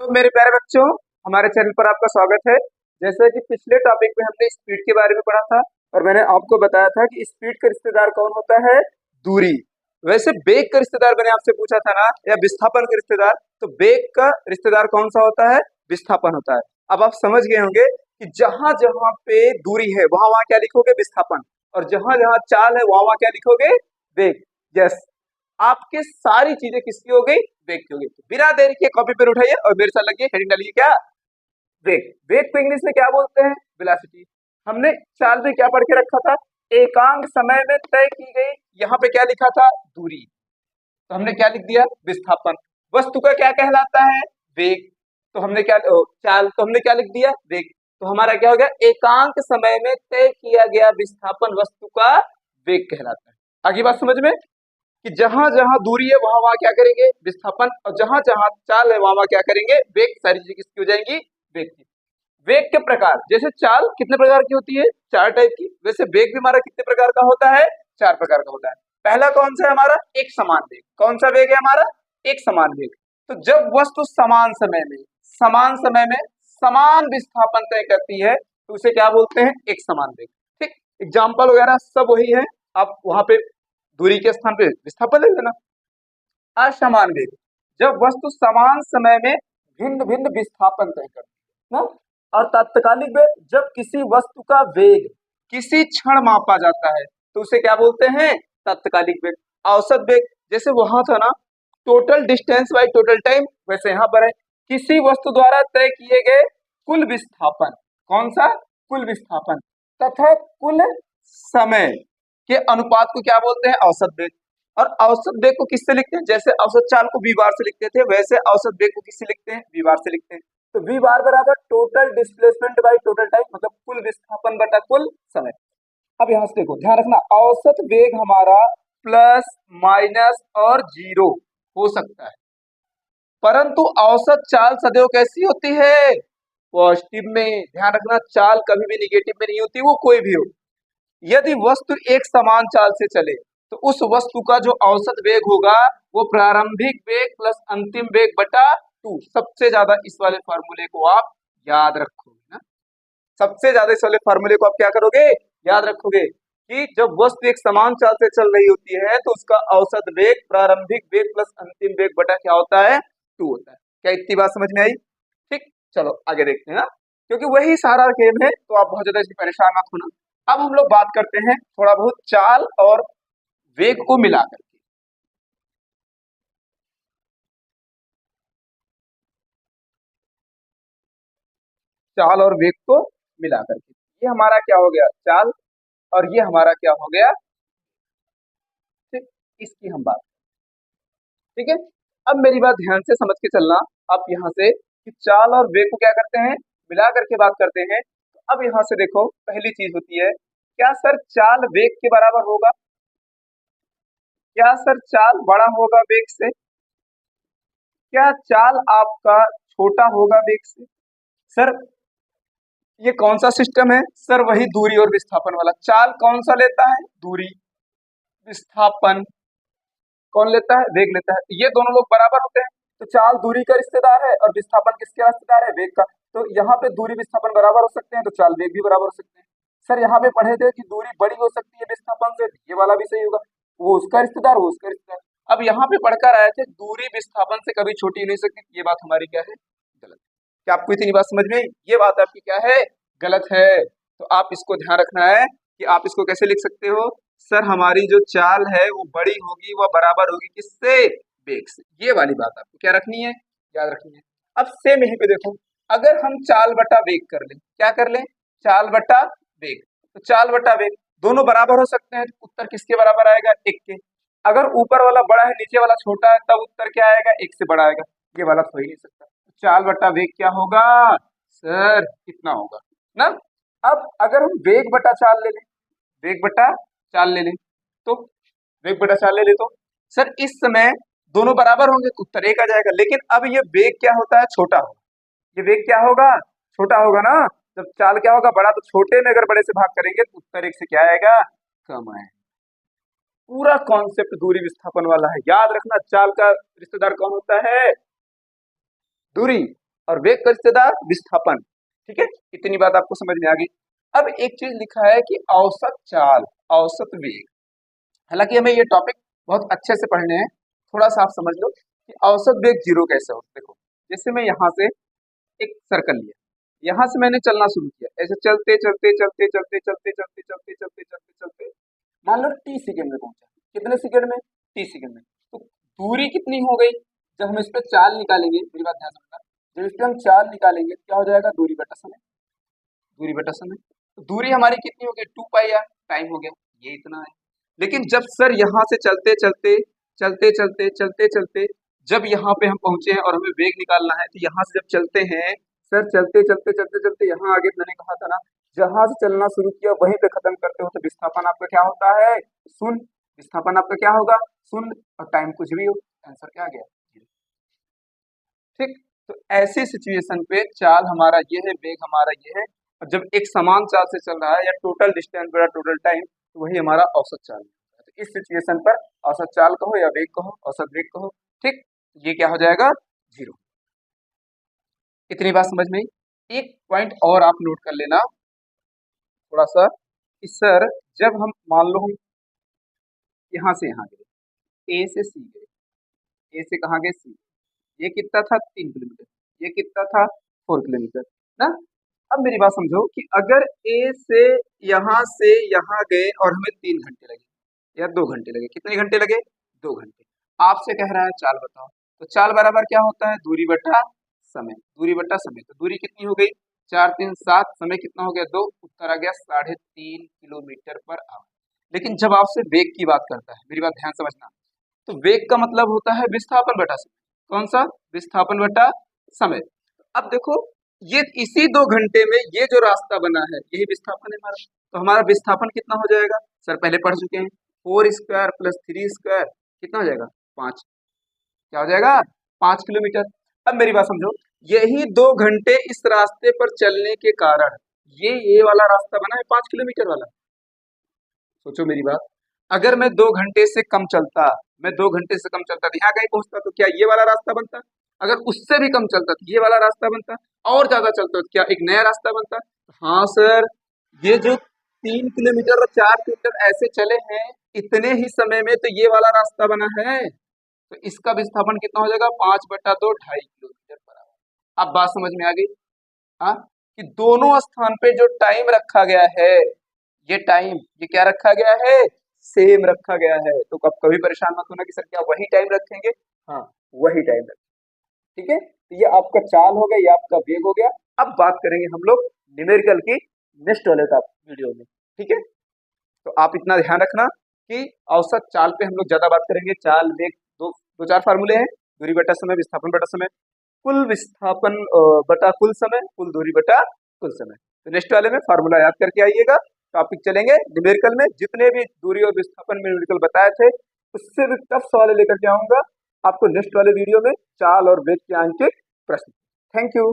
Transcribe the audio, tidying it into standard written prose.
तो मेरे प्यारे बच्चों, हमारे चैनल पर आपका स्वागत है। जैसे कि पिछले टॉपिक में हमने स्पीड के बारे में पढ़ा था और मैंने आपको बताया था कि स्पीड का रिश्तेदार कौन होता है, दूरी। वैसे वेग का रिश्तेदार मैंने आपसे पूछा था ना, या विस्थापन का रिश्तेदार, तो वेग का रिश्तेदार कौन सा होता है, विस्थापन होता है। अब आप समझ गए होंगे कि जहां जहां पे दूरी है वहां वहां क्या लिखोगे, विस्थापन, और जहां जहां चाल है वहां वहां क्या लिखोगे, वेग। यस, आपके सारी चीजें किसकी हो गई, वेग की हो गई। तो बिना देरी के कॉपी पेन उठाइए और मेरे साथ लगिए, हेडिंग डालिए क्या, वेग। वेग को इंग्लिश में क्या बोलते हैं, वेलोसिटी। हमने चाल में क्या पढ़ के रखा था, एकांक समय में तय की गई, यहाँ पे क्या लिखा था, दूरी। तो हमने क्या लिख दिया, विस्थापन। वस्तु का क्या कहलाता है, वेग। तो हमने क्या चाल, तो हमने क्या लिख दिया, वेग। तो हमारा क्या हो गया, एकांक समय में तय किया गया विस्थापन वस्तु का वेग कहलाता है। आगे बात समझ में, कि जहां जहां दूरी है वहां वहां क्या करेंगे, विस्थापन, और जहां जहां चाल है वहां वहां क्या करेंगे, वेग। सारी चीजें किसकी हो जाएंगी, वेग की। वेग के प्रकार, जैसे चाल कितने प्रकार की होती है, 4 टाइप की। वैसे वेग भी हमारा कितने प्रकार का होता है, 4 प्रकार का होता है। पहला कौन सा है हमारा, एक समान वेग। कौन सा वेग है हमारा, एक समान वेग। तो जब वस्तु समान समय में समान विस्थापन तय करती है तो उसे क्या बोलते हैं, एक समान वेग। ठीक, एग्जाम्पल वगैरह सब वही है, आप वहां पे दूरी के स्थान पे विस्थापन ले लेना। असमान वेग, जब वस्तु समान समय में भिन्न भिन्न विस्थापन तय करती है ना। और तात्कालिक वेग, जब किसी वस्तु का वेग किसी क्षण मापा जाता है तो उसे क्या बोलते हैं, तात्कालिक वेग। औसत वेग, जैसे वहां था ना, total distance by total time, वैसे यहाँ पर है किसी वस्तु द्वारा तय किए गए कुल विस्थापन। कौन सा, कुल विस्थापन तथा कुल समय के अनुपात को क्या बोलते हैं, औसत वेग। और औसत वेग को किससे लिखते हैं, जैसे औसत चाल को वी बार से लिखते थे, वैसे औसत वेग को किससे लिखते हैं, वी बार से लिखते हैं। तो वी बार बराबर total displacement by total time, मतलब कुल विस्थापन बटा कुल समय। अब यहां से देखो, ध्यान रखना, औसत वेग हमारा प्लस माइनस और जीरो हो सकता है, परंतु औसत चाल सदैव कैसी होती है, पॉजिटिव में। ध्यान रखना, चाल कभी भी निगेटिव में नहीं होती, वो कोई भी हो। यदि वस्तु एक समान चाल से चले तो उस वस्तु का जो औसत वेग होगा वो प्रारंभिक वेग प्लस अंतिम वेग बटा 2। सबसे ज्यादा इस वाले फार्मूले को आप याद रखोगे ना, सबसे ज्यादा इस वाले फार्मूले को आप क्या करोगे, याद रखोगे, कि जब वस्तु एक समान चाल से चल रही होती है तो उसका औसत वेग प्रारंभिक वेग प्लस अंतिम वेग बटा क्या होता है, 2 होता है। क्या इतनी बात समझ में आई, ठीक। चलो आगे देखते हैं ना, क्योंकि वही सारा गेम है, तो आप बहुत ज्यादा इसमें परेशान मत होना। अब हम लोग बात करते हैं थोड़ा बहुत चाल और वेग को मिलाकर के। चाल और वेग को मिलाकर के, ये हमारा क्या हो गया, चाल, और ये हमारा क्या हो गया, ठीक। इसकी हम बात, ठीक है। अब मेरी बात ध्यान से समझ के चलना, आप यहाँ से, कि चाल और वेग को क्या करते हैं, मिला करके बात करते हैं। तो अब यहाँ से देखो, पहली चीज होती है, क्या सर चाल वेग के बराबर होगा, क्या सर चाल बड़ा होगा वेग से, क्या चाल आपका छोटा होगा वेग से। सर ये कौन सा सिस्टम है, सर वही दूरी और विस्थापन वाला। चाल कौन सा लेता है, दूरी, विस्थापन कौन लेता है, वेग लेता है। ये दोनों लोग बराबर होते हैं, तो चाल दूरी का रिश्तेदार है और विस्थापन किसका रिश्तेदार है, वेग का। तो यहाँ पे दूरी विस्थापन बराबर हो सकते हैं, तो चाल वेग भी बराबर हो सकते हैं। सर यहाँ पे पढ़े थे कि दूरी बड़ी हो सकती है विस्थापन से, ये वाला भी सही होगा, वो उसका रिश्तेदार, वो उसका रिश्तेदार। अब यहाँ पे पढ़कर आए थे दूरी विस्थापन से कभी छोटी नहीं सकती, ये बात हमारी क्या है, गलत। क्या आपको इतनी बात समझ में आई, ये बात आपकी क्या है, गलत है। तो आप इसको ध्यान रखना है कि आप इसको कैसे लिख सकते हो, सर हमारी जो चाल है वो बड़ी होगी, वह बराबर होगी किससे, वेग से। ये वाली बात आपको क्या रखनी है, याद रखनी है। अब सेम यहीं पे देखो, अगर हम चाल बटा वेग कर लें, क्या कर लें, चाल बटा वेग, तो चाल बटा वेग दोनों बराबर हो सकते हैं, तो उत्तर किसके बराबर आएगा, 1 के। अगर ऊपर वाला बड़ा है नीचे वाला छोटा है तब उत्तर क्या आएगा, 1 से बड़ा आएगा, ये वाला तो हो ही नहीं सकता। तो चाल बटा वेग क्या होगा, सर कितना होगा ना। अब अगर हम वेग बटा चाल ले लें, वेग बटा चाल ले लें, तो वेग बटा चाल ले ले, तो सर इस समय दोनों बराबर होंगे तो उत्तर 1 आ जाएगा। लेकिन अब ये वेग क्या होता है, छोटा होगा, ये वेग क्या होगा, छोटा होगा ना। जब चाल क्या होगा, बड़ा, तो छोटे में अगर बड़े से भाग करेंगे तो उत्तर 1 से क्या आएगा, कम आएगा। पूरा कॉन्सेप्ट दूरी विस्थापन वाला है, याद रखना। चाल का रिश्तेदार कौन होता है, दूरी, और वेग का रिश्तेदार विस्थापन। ठीक है, इतनी बात आपको समझ में आ गई। अब एक चीज लिखा है कि औसत चाल, औसत वेग। हालांकि हमें ये टॉपिक बहुत अच्छे से पढ़ने हैं, थोड़ा सा आप समझ लो कि औसत वेग जीरो कैसे हो। देखो, जैसे मैं यहाँ से एक सर्कल लिया, यहाँ से मैंने चलना शुरू किया, ऐसे चलते चलते चलते चलते चलते चलते चलते चलते चलते चलते मान लो टी सेकेंड में पहुंचा। कितने सेकेंड में? टी सेकेंड में। तो दूरी कितनी हो गई? जब हम इस पे चाल निकालेंगे, मेरी बात ध्यान रखना, जब इस पे हम चाल निकालेंगे क्या हो जाएगा? दूरी बटा समय। दूरी बटा समय, तो दूरी हमारी कितनी हो गई? 2 पाई आर, टाइम हो गया, ये इतना है। लेकिन जब सर यहाँ से चलते चलते चलते चलते चलते चलते जब यहाँ पे हम पहुंचे हैं और हमें वेग निकालना है, तो यहाँ से जब चलते हैं सर, चलते चलते चलते चलते यहाँ आगे मैंने कहा था ना, जहां से चलना शुरू किया वहीं पे खत्म करते हो, तो विस्थापन आपका क्या होता है? शून्य। विस्थापन आपका क्या होगा? शून्य। और टाइम कुछ भी हो, आंसर क्या आ गया? ठीक। तो ऐसी सिचुएशन पे चाल हमारा ये है, वेग हमारा ये है, और जब एक समान चाल से चल रहा है या टोटल डिस्टेंस बड़ा टोटल टाइम, तो वही हमारा औसत चाल है। तो इस सिचुएशन पर औसत चाल कहो या वेग कहो, औसत वेग कहो, ठीक, ये क्या हो जाएगा? जीरो। इतनी बात समझ में आई। एक पॉइंट और आप नोट कर लेना थोड़ा सा कि सर, जब हम मान लो हम यहाँ से यहाँ गए, ए से सी गए, ए से कहाँ गए? सी। ये कितना था? 3 किलोमीटर। ये कितना था? 4 किलोमीटर ना। अब मेरी बात समझो कि अगर ए से यहाँ गए और हमें 3 घंटे लगे या 2 घंटे लगे, कितने घंटे लगे? 2 घंटे। आपसे कह रहा है चाल बताओ, तो चाल बराबर क्या होता है? दूरी बटा समय। दूरी बटा समय, तो दूरी कितनी हो गई? 4 3 7, समय कितना हो गया? 2, उत्तर आ गया 3.5 किलोमीटर पर आवर। लेकिन जब आपसे वेग की बात करता है, मेरी बात ध्यान समझना, तो वेग का मतलब होता है विस्थापन बटा समय। कौन सा? विस्थापन बटा समय। अब देखो, ये इसी 2 घंटे में ये जो रास्ता बना है, यही विस्थापन है हमारा। तो हमारा विस्थापन कितना हो जाएगा? सर पहले पढ़ चुके हैं, 4 स्क्वायर प्लस 3 स्क्वायर कितना हो जाएगा? 5। क्या हो जाएगा? 5 किलोमीटर। अब मेरी बात समझो, यही 2 घंटे इस रास्ते पर चलने के कारण ये वाला रास्ता बना है 5 किलोमीटर वाला। सोचो मेरी बात, अगर मैं 2 घंटे से कम चलता, मैं 2 घंटे से कम चलता तो यहाँ कहीं पहुंचता, तो क्या ये वाला रास्ता बनता? अगर उससे भी कम चलता तो ये वाला रास्ता बनता, और ज्यादा चलता तो क्या एक नया रास्ता बनता? हाँ सर, ये जो 3 किलोमीटर और 4 किलोमीटर ऐसे चले हैं इतने ही समय में, तो ये वाला रास्ता बना है, तो इसका विस्थापन कितना हो जाएगा? 5/2, 2.5 किलोमीटर पर आवर। अब बात समझ में आ गई? हाँ, कि दोनों स्थान पे जो टाइम रखा गया है, ये टाइम, ये क्या रखा गया है? सेम रखा गया है। तो अब कभी परेशान मत होना कि सर क्या वही टाइम रखेंगे? हाँ, वही टाइम रखेंगे। ठीक है, तो ये आपका चाल हो गया, ये आपका वेग हो गया। अब बात करेंगे हम लोग न्यूमेरिकल की नेक्स्ट वाले का वीडियो में। ठीक है, तो आप इतना ध्यान रखना कि औसत चाल पे हम लोग ज्यादा बात करेंगे। चाल, वेग, दो चार फार्मूले हैं, दूरी बटा समय, विस्थापन बटा समय, कुल विस्थापन बटा कुल समय, कुल दूरी बटा कुल समय। तो नेक्स्ट वाले में फार्मूला याद करके आइएगा। टॉपिक चलेंगे न्यूमेरिकल में, जितने भी दूरी और विस्थापन में न्यूमेरिकल बताए थे उससे भी टफ सवाल लेकर के आऊंगा आपको नेक्स्ट वाले वीडियो में, चाल और वेग के आंशिक प्रश्न। Thank you.